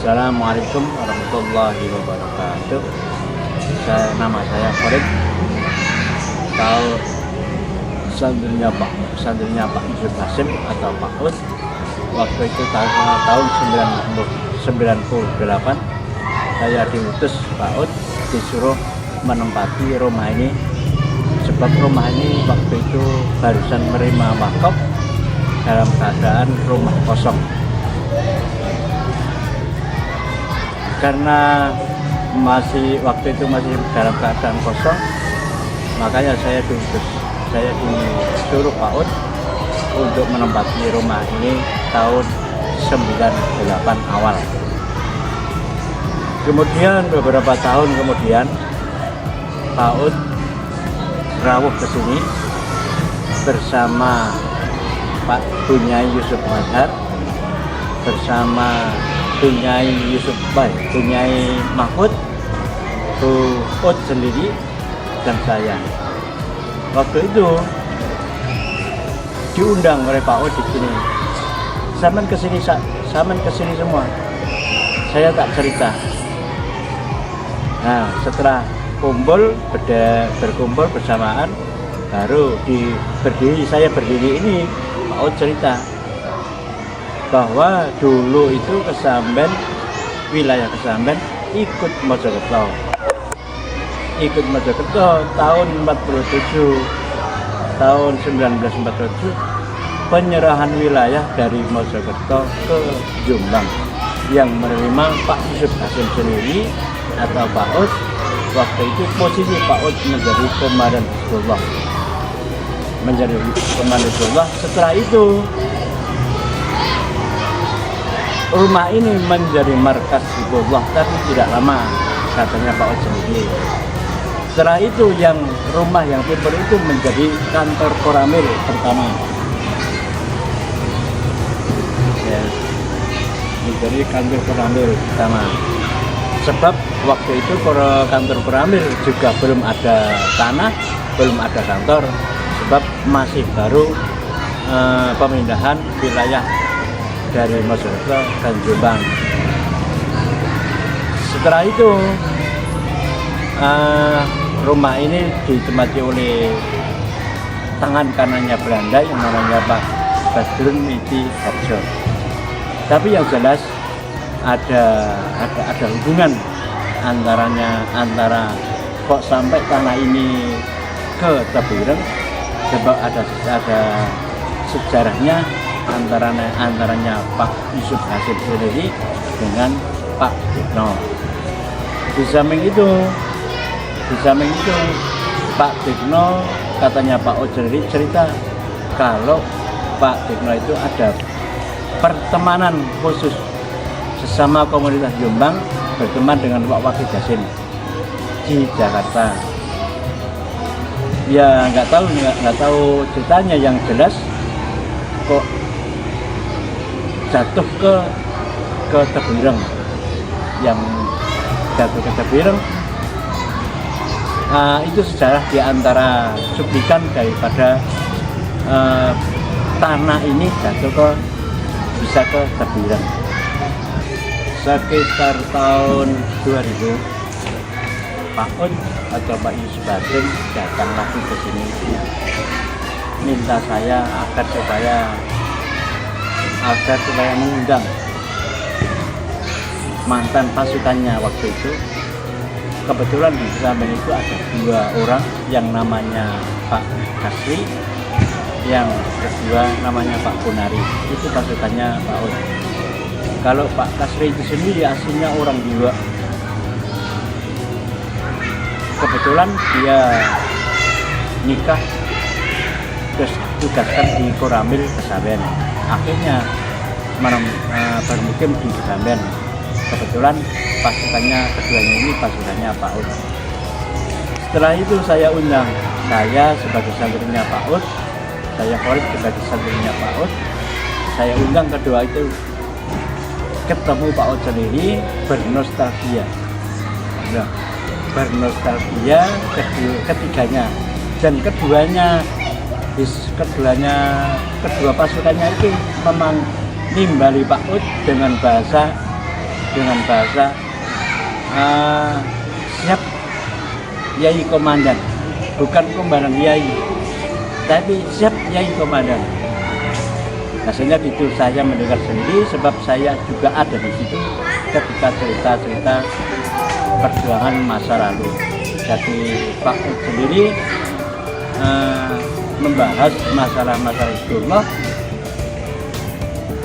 Assalamualaikum warahmatullahi wabarakatuh. Nama saya Farid. Tahu santrinya Pak Yusuf Hasim atau Pak Ud. Waktu itu tahun 98 saya diutus Pak Ud disuruh menempati rumah ini, sebab rumah ini waktu itu barusan menerima wakaf dalam keadaan rumah kosong. Karena waktu itu masih dalam keadaan kosong, makanya saya disuruh Pak Ud untuk menempati rumah ini tahun 98 awal. Kemudian beberapa tahun kemudian Pak Ud rawuh ke sini bersama Pak Bunyai Yusuf Mazhar, bersama Bunyai Yusuf Bunyai Mahmud, Bu Ud sendiri, dan saya. Waktu itu diundang oleh Pak Ud di sini. Saman kesini semua. Saya tak cerita. Nah, setelah berkumpul bersamaan, baru saya berdiri ini, Pak Ud cerita bahwa dulu itu wilayah Kesamben ikut Mojokerto tahun 1947 penyerahan wilayah dari Mojokerto ke Jombang yang menerima Pak Yusuf Hasim sendiri atau Pak Ud. Waktu itu posisi Pak Ud menjadi komandan Hizbullah. Setelah itu rumah ini menjadi markas Hizbullah, tapi tidak lama, katanya Pak Ud sendiri. Setelah itu rumah yang timur itu menjadi kantor Koramil pertama. Ya, menjadi kantor Koramil pertama. Sebab waktu itu kantor Koramil juga belum ada tanah, belum ada kantor, sebab masih baru pemindahan wilayah dari Mojokerto dan Jombang. Setelah itu rumah ini ditempati oleh tangan kanannya Belanda yang namanya Pak Badrun Miti Harjo. Tapi yang jelas ada hubungan antara kok sampai tanah ini ke Tebuireng, sebab ada sejarahnya antaranya Pak Yusuf Hasim sendiri dengan Pak Tikno. Di samping itu Pak Tikno, katanya Pak Ud sendiri cerita kalau Pak Tikno itu ada pertemanan khusus sesama komunitas Jombang, berteman dengan Pak Wakil Jasin di Jakarta. Ya nggak tahu ceritanya, yang jelas kok jatuh ke Tebuireng. Yang jatuh ke Tebuireng itu sejarah di antara cuplikan daripada tanah ini bisa ke Tebuireng. Sekitar tahun 2000 Pak Ud atau Pak Yusuf Hasim datang lagi ke sini, minta saya agar supaya mengundang mantan pasukannya waktu itu. Kebetulan di Kesamben itu ada 2 orang, yang namanya Pak Kasri, yang kedua namanya Pak Punari. Itu pasukannya Pak Ud. Kalau Pak Kasri itu sendiri aslinya orang Jawa. Kebetulan dia nikah terus tugaskan di Koramil Kesamben. Akhirnya bermukim di Kesamben. Kebetulan pasukannya keduanya ini pasukannya Pak Ud. Setelah itu saya undang, saya sebagai santrinya Pak Ud, saya Farid sebagai santrinya Pak Ud, saya undang kedua itu ketemu Pak Ud sendiri, bernostalgia ketiganya, dan kedua pasukannya itu memang nimbali Pak Ud dengan bahasa dengan bahasa siap Yai Komandan, bukan komandan Yai, tapi siap Yai Komandan. Hasilnya gitu saya mendengar sendiri, sebab saya juga ada di situ ketika cerita-cerita perjuangan masa lalu. Jadi Pak Ud sendiri membahas masalah-masalah Hizbullah,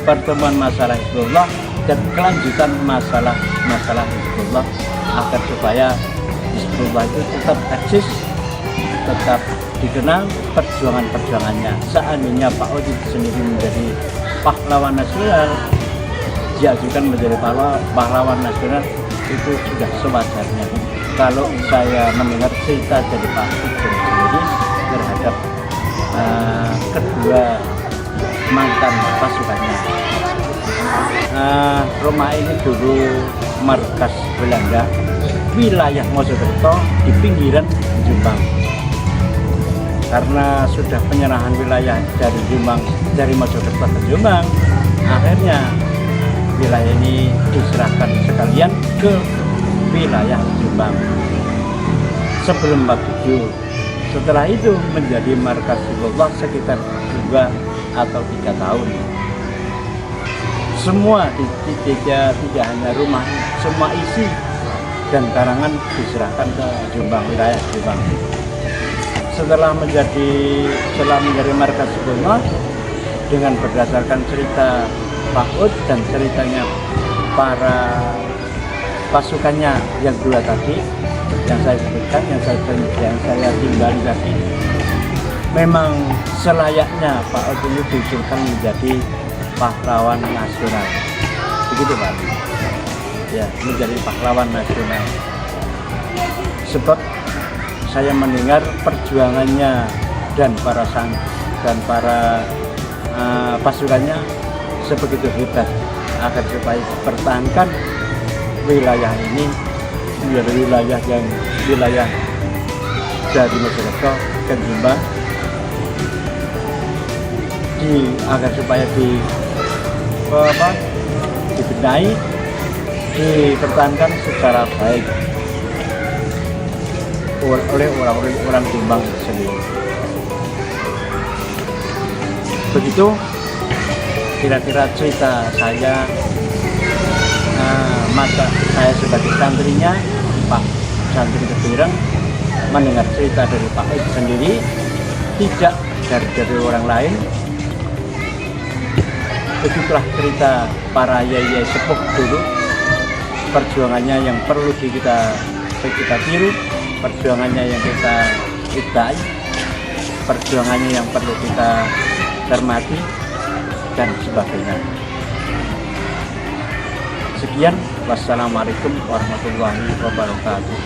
pertemuan masalah Hizbullah, dan kelanjutan masalah Hizbullah, agar supaya Hizbullah itu tetap eksis, tetap dikenal perjuangan-perjuangannya. Seandainya Pak Ud sendiri menjadi pahlawan nasional, diajukan menjadi pahlawan nasional, itu sudah sewajarnya. Kalau saya mendengar cerita dari Pak Ud sendiri terhadap kedua mantan pasukannya. Rumah ini dulu markas Belanda, wilayah Mojokerto di pinggiran Jombang. Karena sudah penyerahan wilayah dari Jombang, dari Mojokerto ke Jombang, akhirnya wilayah ini diserahkan sekalian ke wilayah Jombang sebelum 47. Setelah itu menjadi markas Hizbullah sekitar 2 atau 3 tahun. Semua tidak hanya rumah, semua isi dan karangan diserahkan ke Jombang, wilayah Jombang. Setelah menjadi markas Hizbullah, dengan berdasarkan cerita Pak Ud dan ceritanya para pasukannya yang 2 tadi, yang saya sebutkan, yang saya tinggali tadi, memang selayaknya Pak Ud ini diusulkan menjadi pahlawan nasional. Begitu Pak. Ya, menjadi pahlawan nasional. Sebab saya mendengar perjuangannya dan para pasukannya sebegitu hebat agar supaya pertahankan wilayah ini menjadi wilayah dari Mojokerto ke Jombang, agar supaya dibenahi, dipertahankan secara baik oleh orang Jombang sendiri. Begitu kira-kira cerita saya, masa saya sebagai santrinya, Pak Santri Kebireng, mendengar cerita dari Pak Ud sendiri, tidak dari orang lain. Begitulah cerita para yai sepuh dulu, perjuangannya yang perlu kita tiru, perjuangannya yang kita idai, perjuangannya yang perlu kita cermati, dan sebagainya. Sekian, wassalamualaikum warahmatullahi wabarakatuh.